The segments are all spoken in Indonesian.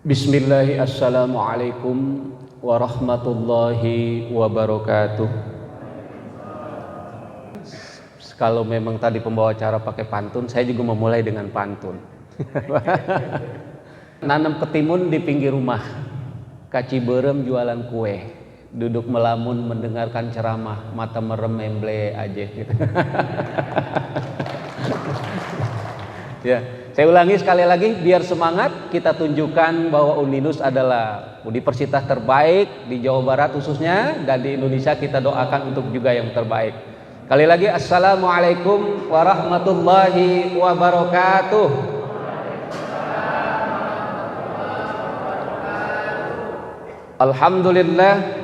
Bismillahi, assalamualaikum warahmatullahi wabarakatuh. Kalau memang tadi pembawa acara pakai pantun, saya juga memulai dengan pantun. Nanam ketimun di pinggir rumah, kaci berem jualan kue, duduk melamun mendengarkan ceramah, mata merem memble aja gitu. Ya, saya ulangi sekali lagi biar semangat. Kita tunjukkan bahwa Uninus adalah universitas terbaik di Jawa Barat khususnya, dan di Indonesia kita doakan untuk juga yang terbaik. Kali lagi, assalamualaikum warahmatullahi wabarakatuh. Alhamdulillah,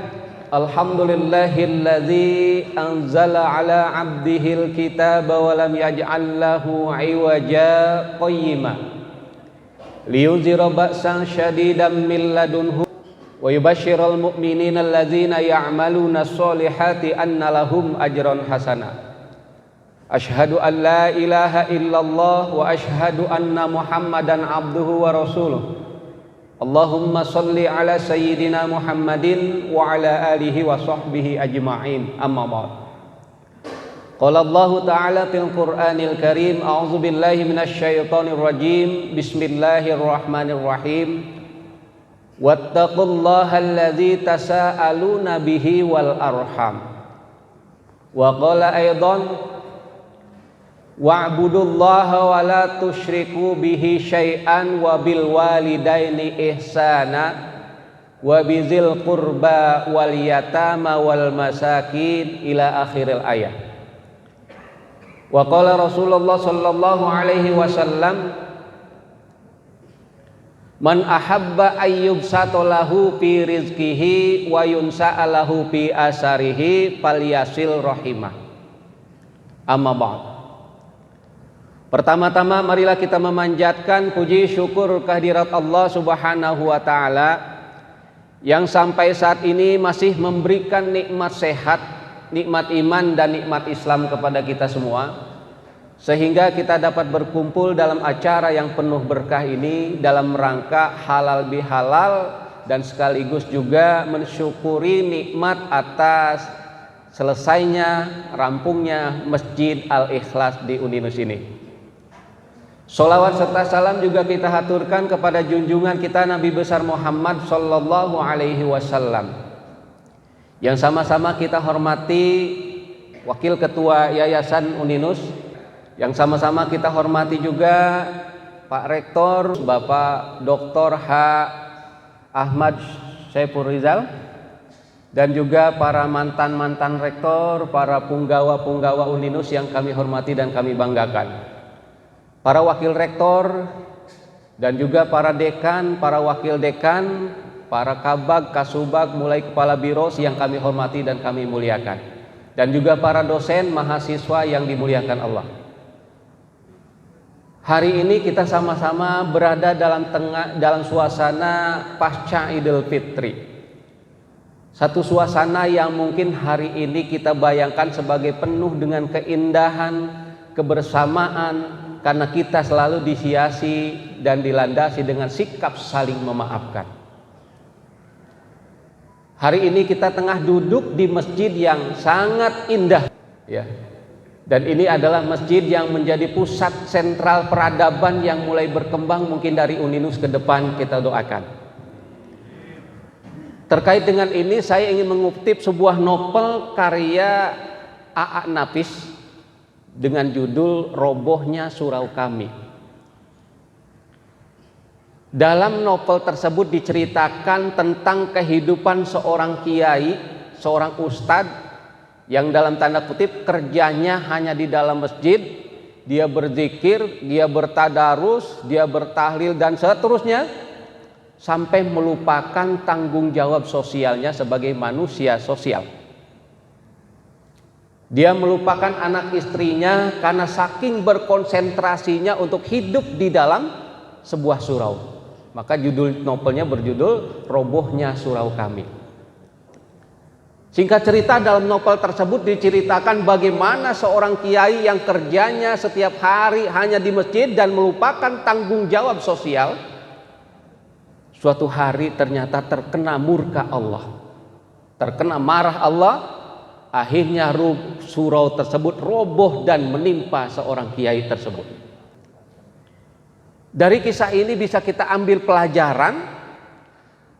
alhamdulillahilladzi anzala ala abdihil kitaba wa lam yaj'al lahu iwaja qayyima liyunzira ba'san syadidan min ladunhu wa yubashshiral mu'minina alladzina ya'maluna sholihati anna lahum ajran hasana. Asyhadu an la ilaha illallah wa asyhadu anna Muhammadan abduhu wa rasuluh. Allahumma salli ala sayyidina Muhammadin wa ala alihi wa sahbihi ajma'in, amma ba'd. Qala Allah ta'ala fil Qur'anil Karim, a'udzu billahi minasy syaithanir rajim, bismillahirrahmanirrahim. Wattaqullaha allazi tasaaluna bihi wal arham. Wa qala aidan wa'budullaha wa la tusyriku bihi syai'an wa bil walidaini ihsana wa bizil qurba wal yatama wal masakin ila akhiril ayat. Wa qala Rasulullah sallallahu alaihi wasallam, man ahabba ayyubsata lahu fi rizqihi wa yunsa'a lahu fi asarihi falyasil rahimah, amma ba'd. Pertama-tama marilah kita memanjatkan puji syukur kehadirat Allah Subhanahu wa taala yang sampai saat ini masih memberikan nikmat sehat, nikmat iman dan nikmat Islam kepada kita semua, sehingga kita dapat berkumpul dalam acara yang penuh berkah ini dalam rangka halal bihalal, dan sekaligus juga mensyukuri nikmat atas selesainya rampungnya Masjid Al-Ikhlas di Uninus ini. Sholawat serta salam juga kita haturkan kepada junjungan kita Nabi besar Muhammad sallallahu alaihi wasallam, yang sama-sama kita hormati Wakil Ketua Yayasan Uninus, yang sama-sama kita hormati juga Pak Rektor Bapak Dr. H. Ahmad Syaiful Rizal, dan juga para mantan-mantan rektor, para punggawa-punggawa Uninus yang kami hormati dan kami banggakan, para wakil rektor dan juga para dekan, para wakil dekan, para kabag, kasubag, mulai kepala biro yang kami hormati dan kami muliakan, dan juga para dosen, mahasiswa yang dimuliakan Allah. Hari ini kita sama-sama berada dalam suasana pasca Idul Fitri. Satu suasana yang mungkin hari ini kita bayangkan sebagai penuh dengan keindahan, kebersamaan, karena kita selalu dihiasi dan dilandasi dengan sikap saling memaafkan. Hari ini kita tengah duduk di masjid yang sangat indah, ya. Dan ini adalah masjid yang menjadi pusat sentral peradaban yang mulai berkembang mungkin dari Uninus ke depan, kita doakan. Terkait dengan ini saya ingin mengutip sebuah novel karya A.A. Nafis dengan judul Robohnya Surau Kami. Dalam novel tersebut diceritakan tentang kehidupan seorang kiai, seorang ustadz yang dalam tanda kutip kerjanya hanya di dalam masjid. Dia berzikir, dia bertadarus, dia bertahlil dan seterusnya, sampai melupakan tanggung jawab sosialnya sebagai manusia sosial. Dia melupakan anak istrinya karena saking berkonsentrasinya untuk hidup di dalam sebuah surau. Maka judul novelnya berjudul Robohnya Surau Kami. Singkat cerita, dalam novel tersebut diceritakan bagaimana seorang kiai yang kerjanya setiap hari hanya di masjid dan melupakan tanggung jawab sosial, suatu hari ternyata terkena murka Allah, terkena marah Allah. Akhirnya surau tersebut roboh dan menimpa seorang kiai tersebut. Dari kisah ini bisa kita ambil pelajaran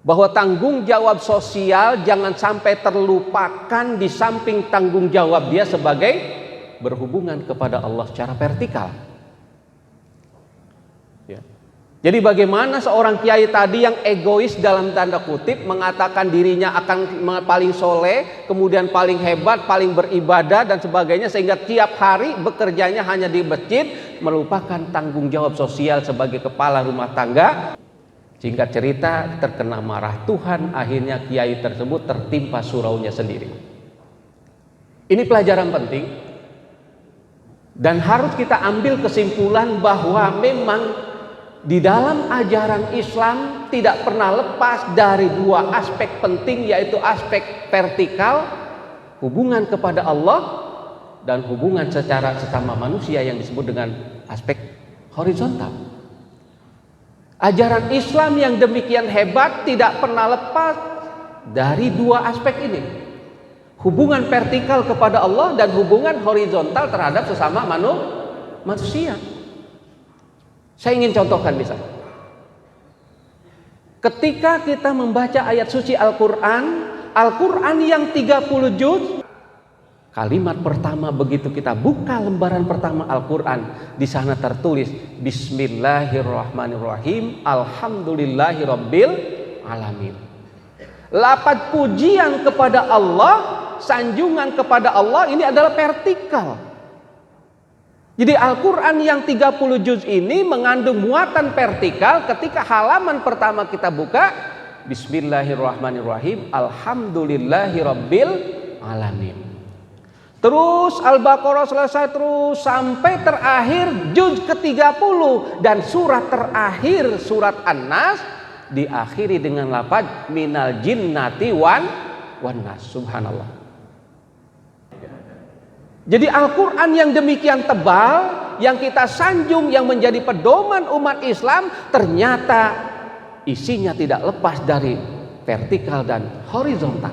bahwa tanggung jawab sosial jangan sampai terlupakan di samping tanggung jawab dia sebagai berhubungan kepada Allah secara vertikal. Ya. Jadi bagaimana seorang kiai tadi yang egois dalam tanda kutip mengatakan dirinya akan paling soleh, kemudian paling hebat, paling beribadah dan sebagainya, sehingga tiap hari bekerjanya hanya di masjid, melupakan tanggung jawab sosial sebagai kepala rumah tangga. Singkat cerita, terkena marah Tuhan, akhirnya kiai tersebut tertimpa suraunya sendiri. Ini pelajaran penting dan harus kita ambil kesimpulan bahwa memang di dalam ajaran Islam tidak pernah lepas dari dua aspek penting, yaitu aspek vertikal, hubungan kepada Allah, dan hubungan secara sesama manusia yang disebut dengan aspek horizontal. Ajaran Islam yang demikian hebat tidak pernah lepas dari dua aspek ini, hubungan vertikal kepada Allah dan hubungan horizontal terhadap sesama manusia. Saya ingin contohkan misalnya, ketika kita membaca ayat suci Al-Quran yang 30 juz, kalimat pertama begitu kita buka lembaran pertama Al-Quran, di sana tertulis Bismillahirrahmanirrahim, Alhamdulillahirabbil alamin. Lafaz pujian kepada Allah, sanjungan kepada Allah ini adalah vertikal. Jadi Al-Quran yang 30 juz ini mengandung muatan vertikal. Ketika halaman pertama kita buka, Bismillahirrahmanirrahim, Alhamdulillahirabbil alamin. Terus Al-Baqarah selesai terus sampai terakhir juz ke-30, dan surat terakhir surat An-Nas diakhiri dengan lafaz minal jinnati wan nas. Subhanallah. Jadi Al-Quran yang demikian tebal, yang kita sanjung, yang menjadi pedoman umat Islam, ternyata isinya tidak lepas dari vertikal dan horizontal.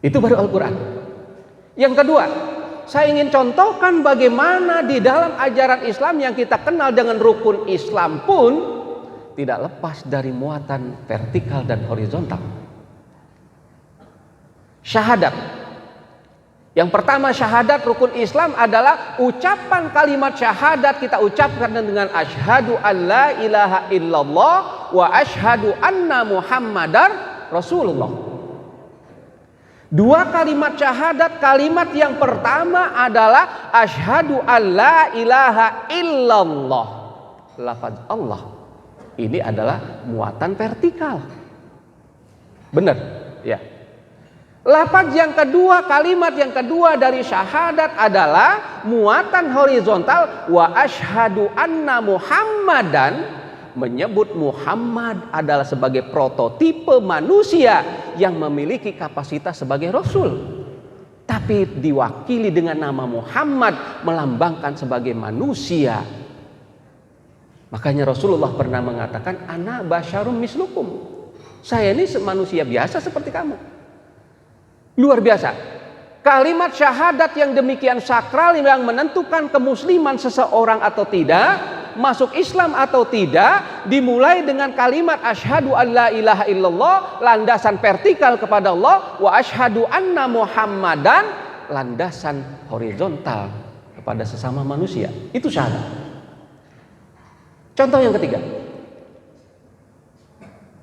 Itu baru Al-Quran. Yang kedua, saya ingin contohkan bagaimana di dalam ajaran Islam yang kita kenal dengan rukun Islam pun tidak lepas dari muatan vertikal dan horizontal. Syahadat. Yang pertama, syahadat rukun Islam adalah ucapan kalimat syahadat kita ucapkan dengan asyhadu alla ilaha illallah wa asyhadu anna muhammadar rasulullah. Dua kalimat syahadat, kalimat yang pertama adalah asyhadu alla ilaha illallah. Lafaz Allah ini adalah muatan vertikal. Benar? Ya. Lafaz yang kedua, kalimat yang kedua dari syahadat adalah muatan horizontal, wa asyhadu anna muhammadan, menyebut Muhammad adalah sebagai prototipe manusia yang memiliki kapasitas sebagai rasul, tapi diwakili dengan nama Muhammad, melambangkan sebagai manusia. Makanya Rasulullah pernah mengatakan, ana basyarum mislukum, saya ini manusia biasa seperti kamu. Luar biasa. Kalimat syahadat yang demikian sakral yang menentukan kemusliman seseorang atau tidak, masuk Islam atau tidak, dimulai dengan kalimat asyhadu alla ilaha illallah, landasan vertikal kepada Allah, wa asyhadu anna muhammadan, landasan horizontal kepada sesama manusia. Itu syahadat. Contoh yang ketiga,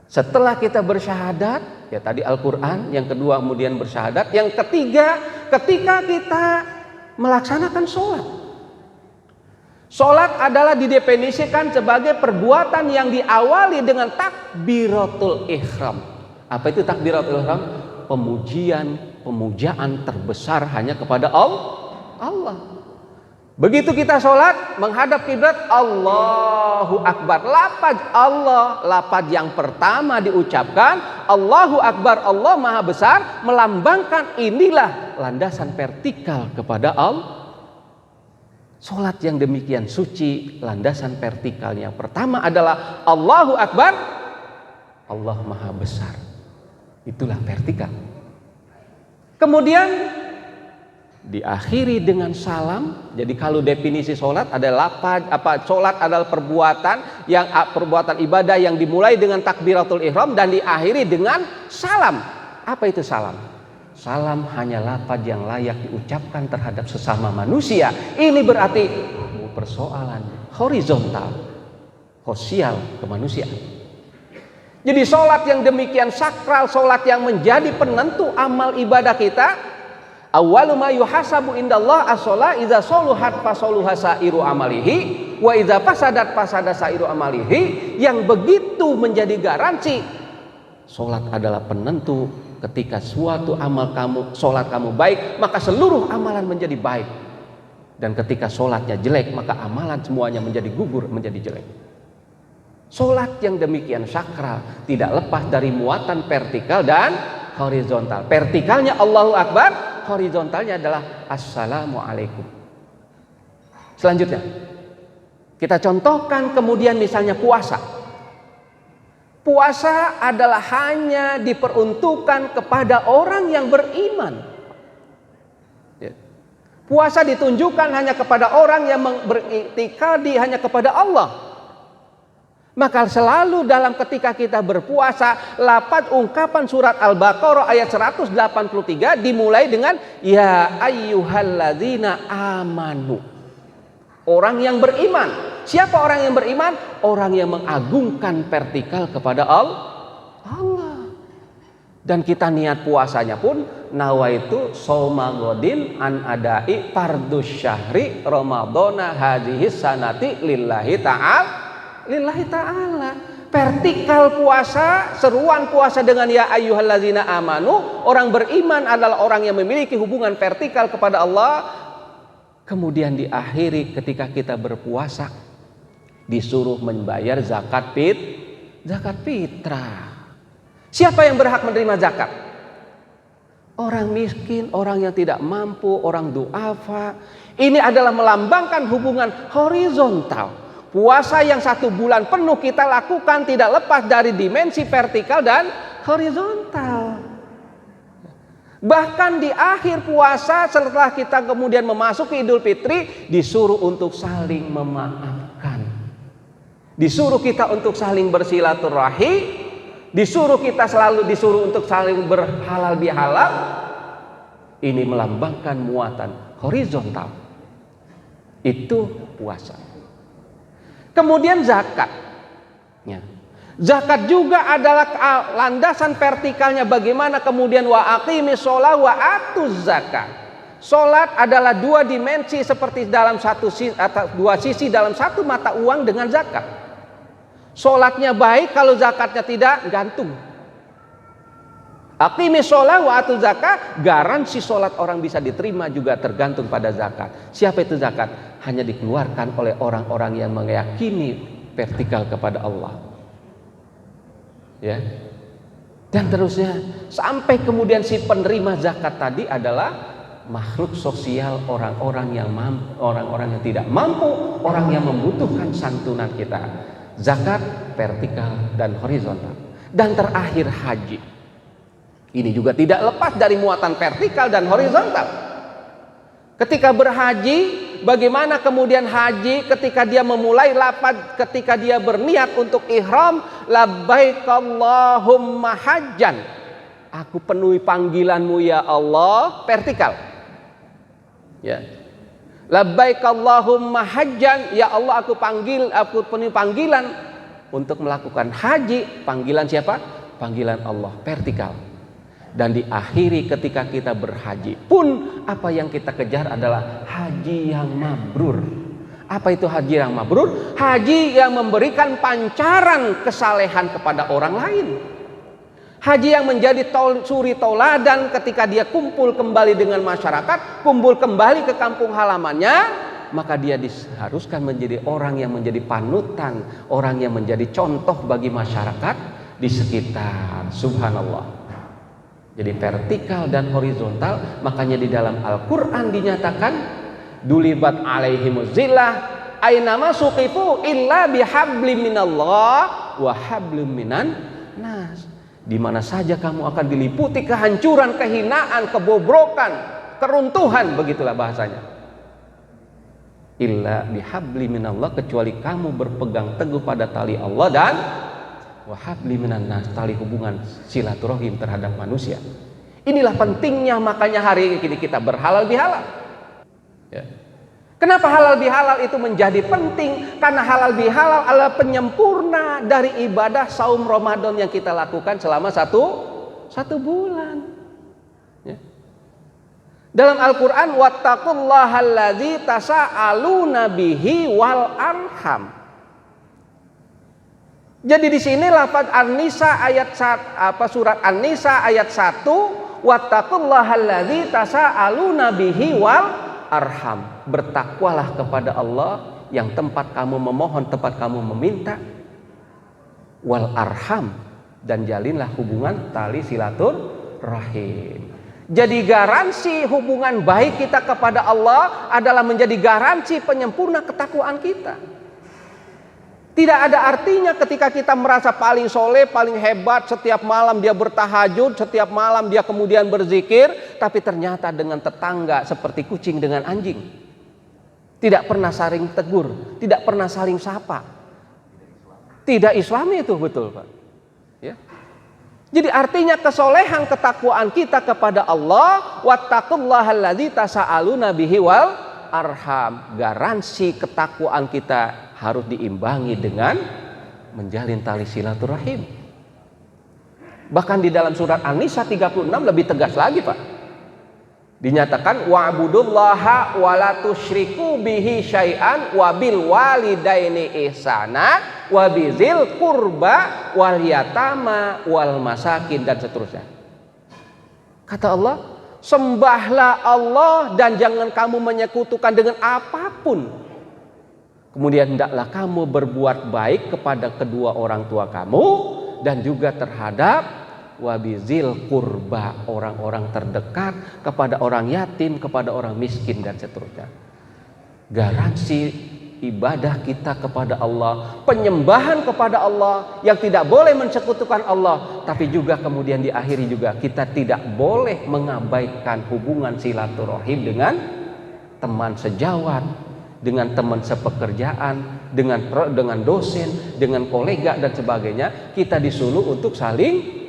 setelah kita bersyahadat, ya tadi Al-Quran, yang kedua kemudian bersyahadat, yang ketiga ketika kita melaksanakan sholat. Sholat adalah didefinisikan sebagai perbuatan yang diawali dengan takbiratul ihram. Apa itu takbiratul ihram? Pemujaan terbesar hanya kepada Allah. Begitu kita sholat menghadap kiblat, Allahu Akbar. Lafaz Allah, lafaz yang pertama diucapkan, Allahu Akbar, Allah Maha Besar, melambangkan inilah landasan vertikal kepada Allah. Salat yang demikian suci, landasan vertikalnya pertama adalah Allahu Akbar, Allah Maha Besar. Itulah vertikal. Kemudian diakhiri dengan salam. Jadi kalau definisi salat adalah salat adalah perbuatan ibadah yang dimulai dengan takbiratul ihram dan diakhiri dengan salam. Apa itu salam? Salam hanya lafaz yang layak diucapkan terhadap sesama manusia. Ini berarti persoalan horizontal, sosial kemanusiaan. Jadi salat yang demikian sakral, salat yang menjadi penentu amal ibadah kita, awwalu ma yuhasabu indallah as-shalah idza saluhat fasaluha sairu amalihi wa idza fasadat fasada sairu amalihi, yang begitu menjadi garansi salat adalah penentu. Ketika suatu amal kamu, salat kamu baik, maka seluruh amalan menjadi baik. Dan ketika salatnya jelek, maka amalan semuanya menjadi gugur, menjadi jelek. Salat yang demikian sakral tidak lepas dari muatan vertikal dan horizontal. Vertikalnya Allahu Akbar, horizontalnya adalah Assalamualaikum. Selanjutnya, kita contohkan kemudian misalnya puasa. Puasa adalah hanya diperuntukkan kepada orang yang beriman. Puasa ditunjukkan hanya kepada orang yang beriktikadi hanya kepada Allah. Maka selalu dalam ketika kita berpuasa, lafaz ungkapan surat Al-Baqarah ayat 183 dimulai dengan ya ayyuhalladzina amanu. Orang yang beriman. Siapa orang yang beriman? Orang yang mengagungkan vertikal kepada Allah. Dan kita niat puasanya pun nawaitu shauma godin an adai fardus syahri ramadhana hadhihi sanati lillahi ta'ala. Vertikal puasa, seruan puasa dengan ya ayyuhallazina amanu, orang beriman adalah orang yang memiliki hubungan vertikal kepada Allah. Kemudian diakhiri ketika kita berpuasa disuruh membayar zakat fitrah. Siapa yang berhak menerima zakat? Orang miskin, orang yang tidak mampu, orang duafa. Ini adalah melambangkan hubungan horizontal. Puasa yang 1 bulan penuh kita lakukan tidak lepas dari dimensi vertikal dan horizontal. Bahkan di akhir puasa setelah kita kemudian memasuki Idul Fitri disuruh untuk saling memaafkan. Disuruh kita untuk saling bersilaturahmi, disuruh untuk saling berhalal bihalal. Ini melambangkan muatan horizontal. Itu puasa. Kemudian zakat. Zakat juga adalah landasan vertikalnya bagaimana kemudian wa aqimis shalah wa atuz zakat. Salat adalah 2 dimensi seperti dalam dua sisi dalam satu mata uang dengan zakat. Salatnya baik, kalau zakatnya tidak, gantung. Aqimis shalah wa atuz zakat, garansi salat orang bisa diterima juga tergantung pada zakat. Siapa itu zakat? Hanya dikeluarkan oleh orang-orang yang meyakini vertikal kepada Allah. Ya. Dan terusnya sampai kemudian si penerima zakat tadi adalah makhluk sosial, orang-orang yang tidak mampu, orang yang membutuhkan santunan kita. Zakat vertikal dan horizontal. Dan terakhir haji. Ini juga tidak lepas dari muatan vertikal dan horizontal. Ketika berhaji, bagaimana kemudian haji ketika dia memulai lafaz, ketika dia berniat untuk ihram, labbaik Allahumma hajjan. Aku penuhi panggilanmu ya Allah, vertikal. Ya. Labbaik Allahumma hajjan, ya Allah aku penuhi panggilan untuk melakukan haji. Panggilan siapa? Panggilan Allah, vertikal. Dan diakhiri ketika kita berhaji pun apa yang kita kejar adalah haji yang mabrur. Apa itu haji yang mabrur? Haji yang memberikan pancaran kesalehan kepada orang lain. Haji yang menjadi suri tauladan ketika dia kumpul kembali dengan masyarakat, kumpul kembali ke kampung halamannya, maka dia diharuskan menjadi orang yang menjadi panutan, orang yang menjadi contoh bagi masyarakat di sekitar. Subhanallah. Jadi vertikal dan horizontal, makanya di dalam Al-Quran dinyatakan dulibat alaihimuz zillah ainama suqifu illa bihablim minallah wa hablim minan nas. Di mana saja kamu akan diliputi kehancuran, kehinaan, kebobrokan, keruntuhan, begitulah bahasanya. Illa bihabli minallah, kecuali kamu berpegang teguh pada tali Allah dan wahabli minan nas, tali hubungan silaturahim terhadap manusia. Inilah pentingnya, makanya hari ini kita berhalal bihalal. Ya. Kenapa halal bihalal itu menjadi penting? Karena halal bihalal adalah penyempurna dari ibadah saum Ramadan yang kita lakukan selama satu bulan. Ya. Dalam Al-Quran, wattaqullahallazi tasa'aluna bihi wal arham. Jadi di sini lafaz An-Nisa ayat surat An-Nisa ayat 1, wattaqullahallazi tasa'aluna bihi wal arham. Bertakwalah kepada Allah yang tempat kamu memohon, tempat kamu meminta. Wal arham, dan jalinlah hubungan tali silaturahim. Jadi garansi hubungan baik kita kepada Allah adalah menjadi garansi penyempurna ketakwaan kita. Tidak ada artinya ketika kita merasa paling soleh, paling hebat, setiap malam dia bertahajud, setiap malam dia kemudian berzikir, tapi ternyata dengan tetangga seperti kucing dengan anjing. Tidak pernah saling tegur, tidak pernah saling sapa. Tidak Islami itu, betul Pak. Ya. Jadi artinya kesolehan ketakwaan kita kepada Allah, wattaqullahallazi tasa'aluna bihi wal arham. Garansi ketakwaan kita harus diimbangi dengan menjalin tali silaturahim. Bahkan di dalam surat An-Nisa 36 lebih tegas lagi Pak. Dinyatakan wa'budullaha wa la tusyriku bihi syai'an wa bil walidaini ihsana wa bizil qurba wal yatama wal masakin, dan seterusnya. Kata Allah, sembahlah Allah dan jangan kamu menyekutukan dengan apapun. Kemudian hendaklah kamu berbuat baik kepada kedua orang tua kamu dan juga terhadap wabizil kurba, orang-orang terdekat, kepada orang yatim, kepada orang miskin, dan seterusnya. Garansi ibadah kita kepada Allah, penyembahan kepada Allah yang tidak boleh mensekutukan Allah, tapi juga kemudian diakhiri juga kita tidak boleh mengabaikan hubungan silaturahim dengan teman sejawat, dengan teman sepekerjaan, dengan dosen, dengan kolega dan sebagainya. Kita disuruh untuk saling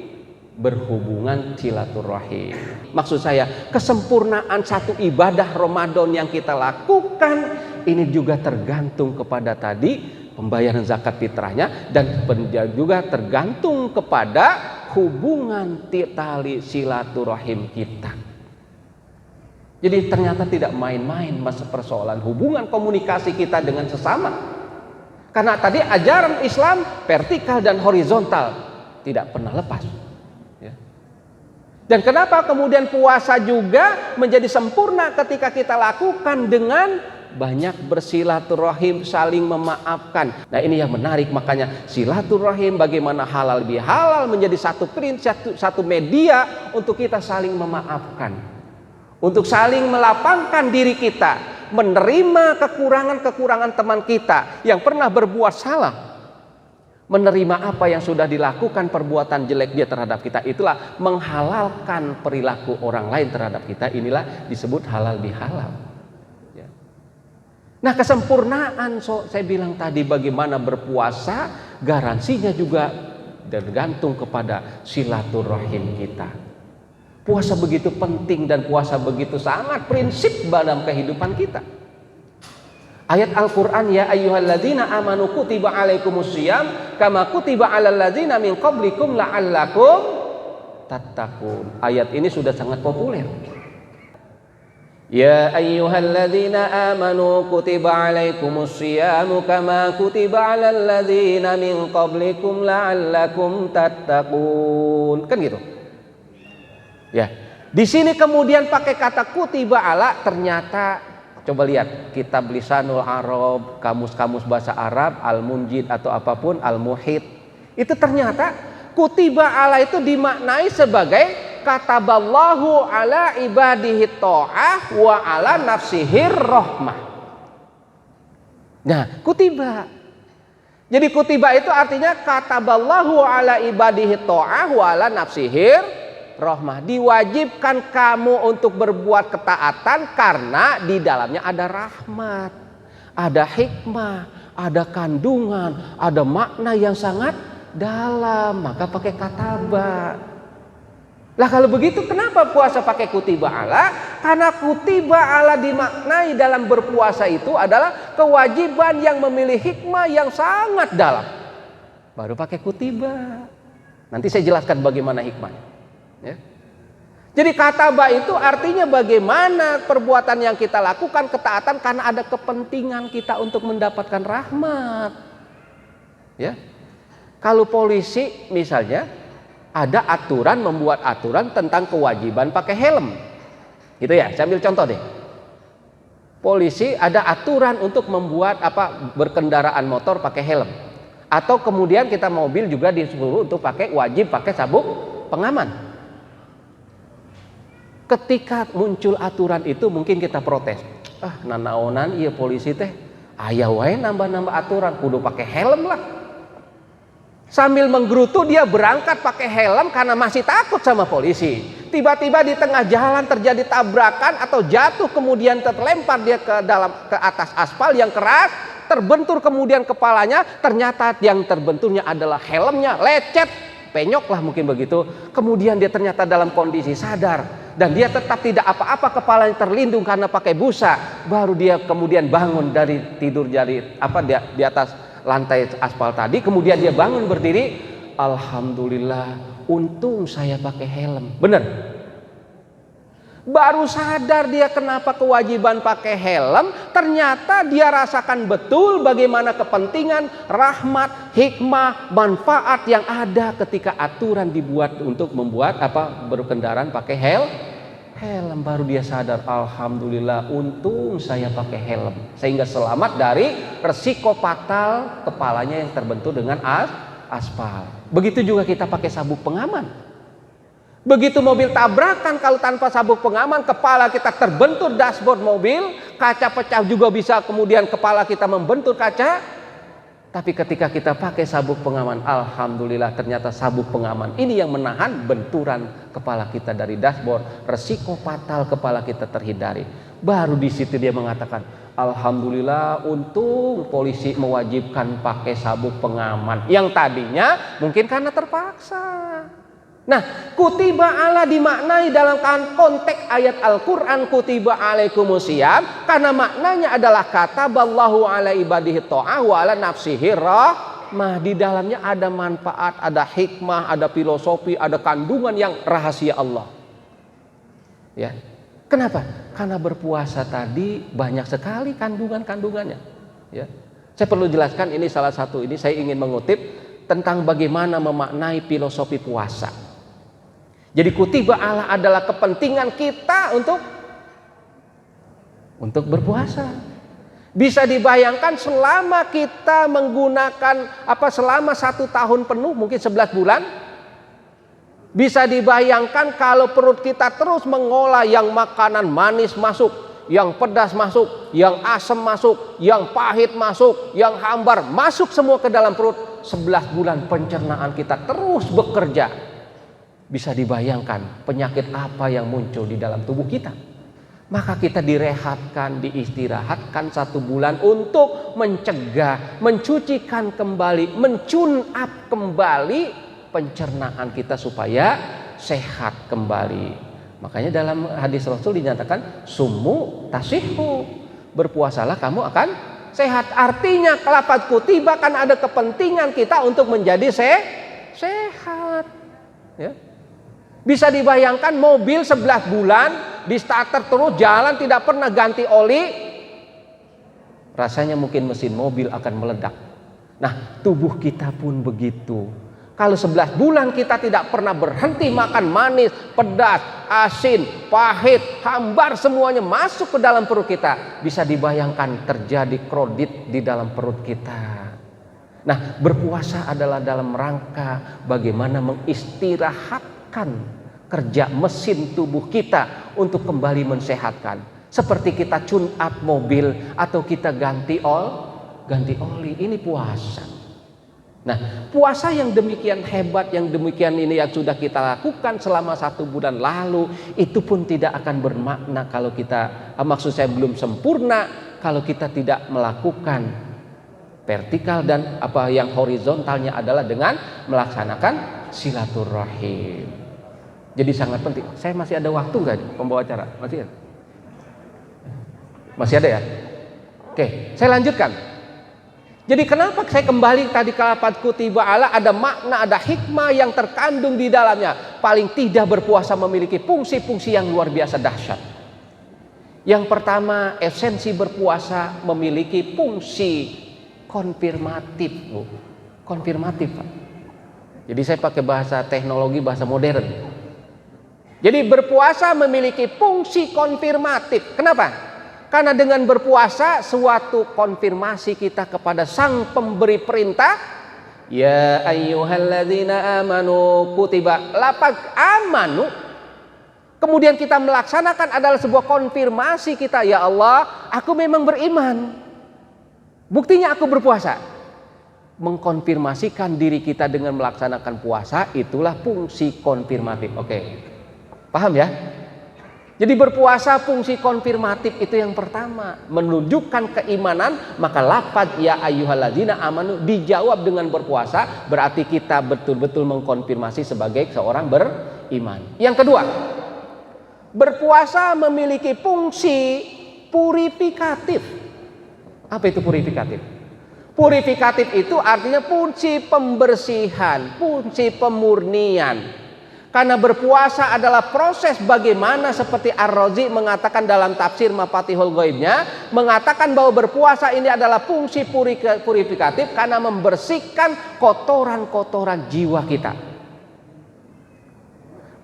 berhubungan silaturahim. Maksud saya, kesempurnaan satu ibadah Ramadan yang kita lakukan ini juga tergantung kepada tadi pembayaran zakat fitrahnya, dan juga tergantung kepada hubungan tali silaturahim kita. Jadi ternyata tidak main-main masa persoalan hubungan komunikasi kita dengan sesama. Karena tadi ajaran Islam vertikal dan horizontal tidak pernah lepas. Ya. Dan kenapa kemudian puasa juga menjadi sempurna ketika kita lakukan dengan banyak bersilaturahim, saling memaafkan. Nah ini yang menarik, makanya silaturahim bagaimana halal bihalal menjadi satu prinsip, satu media untuk kita saling memaafkan. Untuk saling melapangkan diri kita, menerima kekurangan-kekurangan teman kita yang pernah berbuat salah, menerima apa yang sudah dilakukan perbuatan jelek dia terhadap kita. Itulah menghalalkan perilaku orang lain terhadap kita. Inilah disebut halal bihalal. Ya. Nah kesempurnaan, saya bilang tadi bagaimana berpuasa, garansinya juga tergantung kepada silaturahim kita. Puasa begitu penting dan puasa begitu sangat prinsip dalam kehidupan kita. Ayat Al-Quran, ya ayyuhalladzina amanu kutiba alaikumusiyam kama kutiba alal ladzina min qablikum la'allakum tattaqun. Ayat ini sudah sangat populer. Ya ayyuhalladzina amanu kutiba alaikumusiyam kama kutiba alal ladzina min qablikum la'allakum tattaqun. Kan gitu. Ya, di sini kemudian pakai kata kutiba ala, ternyata coba lihat kitab Lisanul Arab, kamus-kamus bahasa Arab, Al-Munjid atau apapun, Al-Muhit, itu ternyata kutiba ala itu dimaknai sebagai kataballahu ala ibadihi ta'ah wa ala nafsihir rahmah. Nah, kutiba. Jadi kutiba itu artinya kataballahu ala ibadihi ta'ah wa ala nafsihir rahmah. Diwajibkan kamu untuk berbuat ketaatan karena di dalamnya ada rahmat, ada hikmah, ada kandungan, ada makna yang sangat dalam. Maka pakai kataba. Lah kalau begitu kenapa puasa pakai kutiba ala? Karena kutiba ala dimaknai dalam berpuasa itu adalah kewajiban yang memiliki hikmah yang sangat dalam. Baru pakai kutiba. Nanti saya jelaskan bagaimana hikmahnya. Ya. Jadi kataba itu artinya bagaimana perbuatan yang kita lakukan ketaatan karena ada kepentingan kita untuk mendapatkan rahmat. Ya. Kalau polisi misalnya ada aturan, membuat aturan tentang kewajiban pakai helm. Gitu ya, saya ambil contoh deh. Polisi ada aturan untuk membuat berkendaraan motor pakai helm. Atau kemudian kita mobil juga disuruh untuk wajib pakai sabuk pengaman. Ketika muncul aturan itu mungkin kita protes. Nanaonan iya polisi teh aya wae nambah-nambah aturan kudu pakai helm lah. Sambil menggerutu dia berangkat pakai helm karena masih takut sama polisi. Tiba-tiba di tengah jalan terjadi tabrakan atau jatuh kemudian terlempar dia ke atas aspal yang keras, terbentur kemudian kepalanya, ternyata yang terbenturnya adalah helmnya, lecet, penyok lah mungkin begitu. Kemudian dia ternyata dalam kondisi sadar dan dia tetap tidak apa-apa, kepalanya terlindung karena pakai busa. Baru dia kemudian bangun dari tidur di atas lantai aspal tadi, kemudian dia bangun berdiri, alhamdulillah untung saya pakai helm. Benar? Baru sadar dia kenapa kewajiban pakai helm, ternyata dia rasakan betul bagaimana kepentingan, rahmat, hikmah, manfaat yang ada ketika aturan dibuat untuk membuat berkendaraan pakai helm. Baru dia sadar, alhamdulillah untung saya pakai helm sehingga selamat dari resiko fatal kepalanya yang terbentur dengan aspal. Begitu juga kita pakai sabuk pengaman. Begitu mobil tabrakan, kalau tanpa sabuk pengaman kepala kita terbentur dashboard mobil, kaca pecah juga bisa, kemudian kepala kita membentur kaca. Tapi ketika kita pakai sabuk pengaman, alhamdulillah ternyata sabuk pengaman ini yang menahan benturan kepala kita dari dashboard, resiko fatal kepala kita terhindari. Baru di situ dia mengatakan, alhamdulillah untung polisi mewajibkan pakai sabuk pengaman. Yang tadinya mungkin karena terpaksa. Nah, kutiba ala dimaknai dalam konteks ayat Al-Quran kutiba alaikumusiyam karena maknanya adalah kataballahu ala ibadihi ta'ah wa ala nafsihi rahmah. Di dalamnya ada manfaat, ada hikmah, ada filosofi, ada kandungan yang rahasia Allah. Ya. Kenapa? Karena berpuasa tadi banyak sekali kandungannya. Ya. Saya perlu jelaskan, ini salah satu, ini saya ingin mengutip tentang bagaimana memaknai filosofi puasa. Jadi kutiba Allah adalah kepentingan kita untuk berpuasa. Bisa dibayangkan selama kita menggunakan selama 1 tahun penuh, mungkin 11 bulan. Bisa dibayangkan kalau perut kita terus mengolah yang makanan manis masuk, yang pedas masuk, yang asam masuk, yang pahit masuk, yang hambar masuk semua ke dalam perut. 11 bulan pencernaan kita terus bekerja. Bisa dibayangkan penyakit apa yang muncul di dalam tubuh kita. Maka kita direhatkan, diistirahatkan 1 bulan untuk mencegah, mencucikan kembali, mencune up kembali pencernaan kita supaya sehat kembali. Makanya dalam hadis Rasul dinyatakan summu tasihhu, berpuasalah kamu akan sehat. Artinya lafaz kutiba kan ada kepentingan kita untuk menjadi sehat. Ya. Bisa dibayangkan mobil 11 bulan di starter terus jalan tidak pernah ganti oli, rasanya mungkin mesin mobil akan meledak. Nah, tubuh kita pun begitu. Kalau 11 bulan kita tidak pernah berhenti makan manis, pedas, asin, pahit, hambar semuanya masuk ke dalam perut kita, bisa dibayangkan terjadi krodit di dalam perut kita. Nah, berpuasa adalah dalam rangka bagaimana mengistirahatkan kerja mesin tubuh kita untuk kembali mensehatkan. Seperti kita tune up mobil atau kita ganti oli. Ini puasa. Nah, puasa yang demikian hebat, yang demikian ini yang sudah kita lakukan selama 1 bulan lalu, itu pun tidak akan bermakna kalau kita, maksud saya belum sempurna kalau kita tidak melakukan vertikal dan apa yang horizontalnya adalah dengan melaksanakan silaturahim. Jadi sangat penting. Saya masih ada waktu nggak pembawa acara? Masih ada? Masih ada ya? Oke, saya lanjutkan. Jadi kenapa saya kembali tadi ke lafaz kutiba ala, ada makna, ada hikmah yang terkandung di dalamnya. Paling tidak berpuasa memiliki fungsi-fungsi yang luar biasa dahsyat. Yang pertama, esensi berpuasa memiliki fungsi konfirmatif, Bu. Konfirmatif, Pak. Jadi saya pakai bahasa teknologi, bahasa modern. Jadi berpuasa memiliki fungsi konfirmatif. Kenapa? Karena dengan berpuasa suatu konfirmasi kita kepada Sang Pemberi perintah. Ya ayyuhalladzina amanu kutiba. Lafaz amanu. Kemudian kita melaksanakan adalah sebuah konfirmasi kita. Ya Allah, aku memang beriman. Buktinya aku berpuasa. Mengkonfirmasikan diri kita dengan melaksanakan puasa, itulah fungsi konfirmatif. Oke. Paham ya? Jadi berpuasa fungsi konfirmatif itu yang pertama, menunjukkan keimanan. Maka lafaz ya ayyuhalladzina amanu dijawab dengan berpuasa, berarti kita betul-betul mengkonfirmasi sebagai seorang beriman. Yang kedua, berpuasa memiliki fungsi purifikatif. Apa itu purifikatif? Purifikatif itu artinya fungsi pembersihan, fungsi pemurnian. Karena berpuasa adalah proses bagaimana, seperti Ar-Razi mengatakan dalam tafsir Mafatihul Ghaibnya, mengatakan bahwa berpuasa ini adalah fungsi purifikatif karena membersihkan kotoran-kotoran jiwa kita.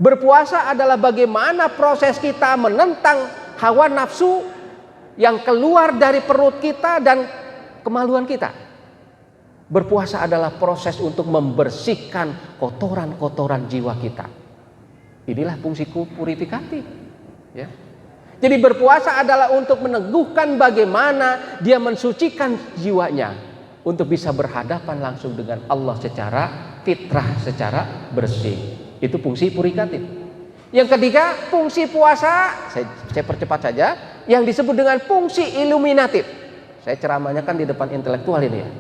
Berpuasa adalah bagaimana proses kita menentang hawa nafsu yang keluar dari perut kita dan kemaluan kita. Berpuasa adalah proses untuk membersihkan kotoran-kotoran jiwa kita. Inilah fungsi purifikatif. Ya. Jadi berpuasa adalah untuk meneguhkan bagaimana dia mensucikan jiwanya untuk bisa berhadapan langsung dengan Allah secara fitrah, secara bersih. Itu fungsi purifikatif. Yang ketiga, fungsi puasa, saya percepat saja, yang disebut dengan fungsi iluminatif. Saya ceramahnya kan di depan intelektual ini ya.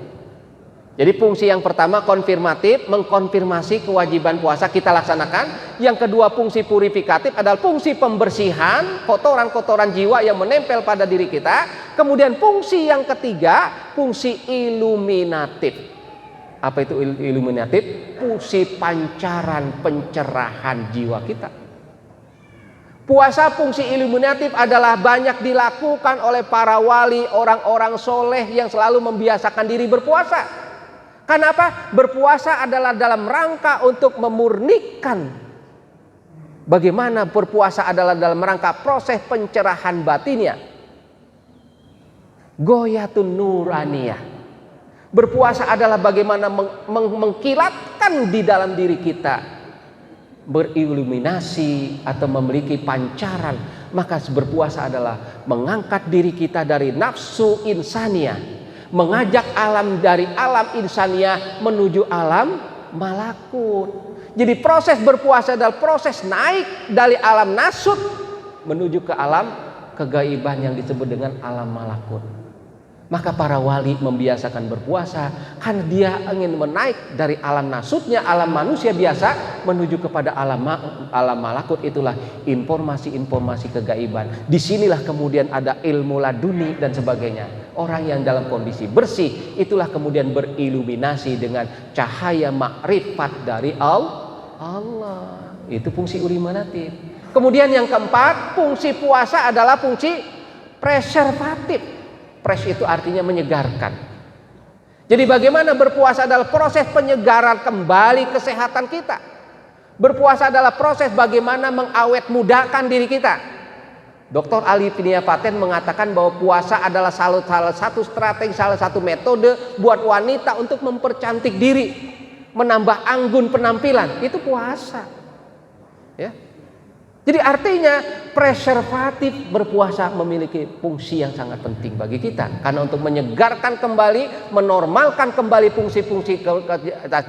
Jadi fungsi yang pertama konfirmatif, mengkonfirmasi kewajiban puasa kita laksanakan. Yang kedua fungsi purifikatif adalah fungsi pembersihan kotoran-kotoran jiwa yang menempel pada diri kita. Kemudian fungsi yang ketiga, fungsi iluminatif. Apa itu iluminatif? Fungsi pancaran pencerahan jiwa kita. Puasa fungsi iluminatif adalah banyak dilakukan oleh para wali, orang-orang soleh yang selalu membiasakan diri berpuasa. Kenapa? Berpuasa adalah dalam rangka untuk memurnikan. Bagaimana berpuasa adalah dalam rangka proses pencerahan batinnya. Goyatun nuraniyah. Berpuasa adalah bagaimana mengkilatkan di dalam diri kita, beriluminasi atau memiliki pancaran. Maka berpuasa adalah mengangkat diri kita dari nafsu insaniyah, mengajak alam dari alam insania menuju alam malakut. Jadi proses berpuasa adalah proses naik dari alam nasut menuju ke alam kegaiban yang disebut dengan alam malakut. Maka para wali membiasakan berpuasa karena dia ingin menaik dari alam nasutnya, alam manusia biasa menuju kepada alam malakut. Itulah informasi-informasi kegaiban. Disinilah kemudian ada ilmu laduni dan sebagainya. Orang yang dalam kondisi bersih itulah kemudian beriluminasi dengan cahaya makrifat dari Allah. Itu fungsi iluminatif. Kemudian yang keempat, fungsi puasa adalah fungsi preservatif. Pres itu artinya menyegarkan. Jadi bagaimana berpuasa adalah proses penyegaran kembali kesehatan kita. Berpuasa adalah proses bagaimana mengawet mudakan diri kita. Dr. Ali Finia Paten mengatakan bahwa puasa adalah salah satu strategi, salah satu metode buat wanita untuk mempercantik diri, menambah anggun penampilan. Itu puasa. Ya. Jadi artinya preservatif berpuasa memiliki fungsi yang sangat penting bagi kita. Karena untuk menyegarkan kembali, menormalkan kembali fungsi-fungsi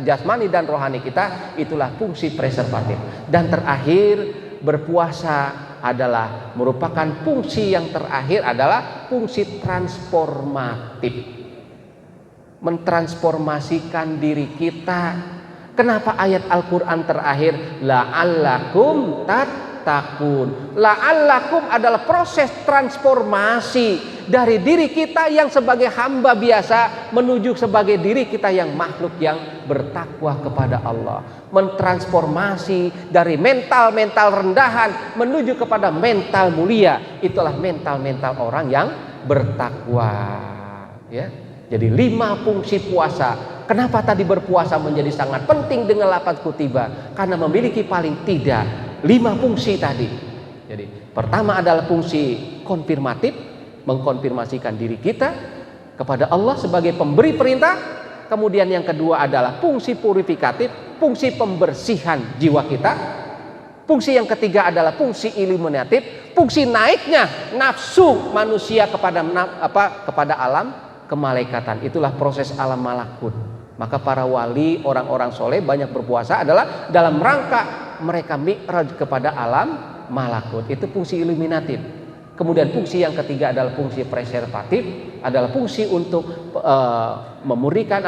jasmani dan rohani kita, itulah fungsi preservatif. Dan terakhir, berpuasa adalah merupakan fungsi yang terakhir adalah fungsi transformatif. Mentransformasikan diri kita. Kenapa ayat Al-Quran terakhir la'allakum tattaqun? La'allakum adalah proses transformasi dari diri kita yang sebagai hamba biasa menuju sebagai diri kita yang makhluk yang bertakwa kepada Allah. Mentransformasi dari mental rendahan menuju kepada mental mulia. Itulah mental orang yang bertakwa, ya. Jadi 5 fungsi puasa. Kenapa tadi berpuasa menjadi sangat penting dengan lafaz kutiba? Karena memiliki paling tidak 5 fungsi tadi. Jadi pertama adalah fungsi konfirmatif, mengkonfirmasikan diri kita kepada Allah sebagai pemberi perintah. Kemudian yang kedua adalah fungsi purifikatif, fungsi pembersihan jiwa kita. Fungsi yang ketiga adalah fungsi iluminatif, fungsi naiknya nafsu manusia kepada alam kemalaikatan. Itulah proses alam malakut. Maka para wali, orang-orang soleh banyak berpuasa adalah dalam rangka mereka mi'raj kepada alam malakut. Itu fungsi iluminatif. Kemudian fungsi yang ketiga adalah fungsi preservatif, adalah fungsi untuk memurnikan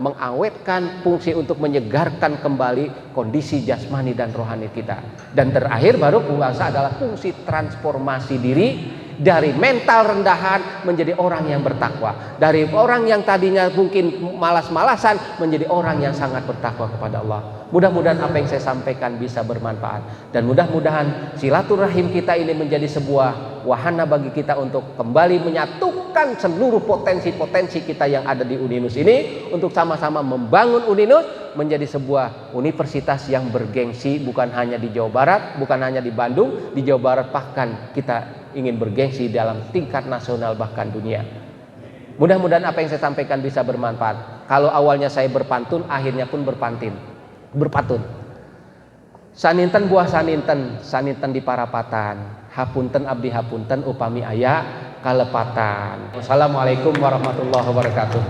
mengawetkan, fungsi untuk menyegarkan kembali kondisi jasmani dan rohani kita. Dan terakhir baru puasa adalah fungsi transformasi diri dari mental rendahan menjadi orang yang bertakwa, dari orang yang tadinya mungkin malas-malasan menjadi orang yang sangat bertakwa kepada Allah. Mudah-mudahan apa yang saya sampaikan bisa bermanfaat, dan mudah-mudahan silaturahim kita ini menjadi sebuah wahana bagi kita untuk kembali menyatukan seluruh potensi-potensi kita yang ada di Uninus ini, untuk sama-sama membangun Uninus menjadi sebuah universitas yang bergengsi, bukan hanya di Jawa Barat, bukan hanya di Bandung, di Jawa Barat, bahkan kita ingin bergengsi dalam tingkat nasional bahkan dunia. Mudah-mudahan apa yang saya sampaikan bisa bermanfaat. Kalau awalnya saya berpantun, akhirnya pun berpatun. Saninten buah saninten di parapatan. Hapunten abdi hapunten upami aya kalepatan. Wassalamualaikum warahmatullahi wabarakatuh.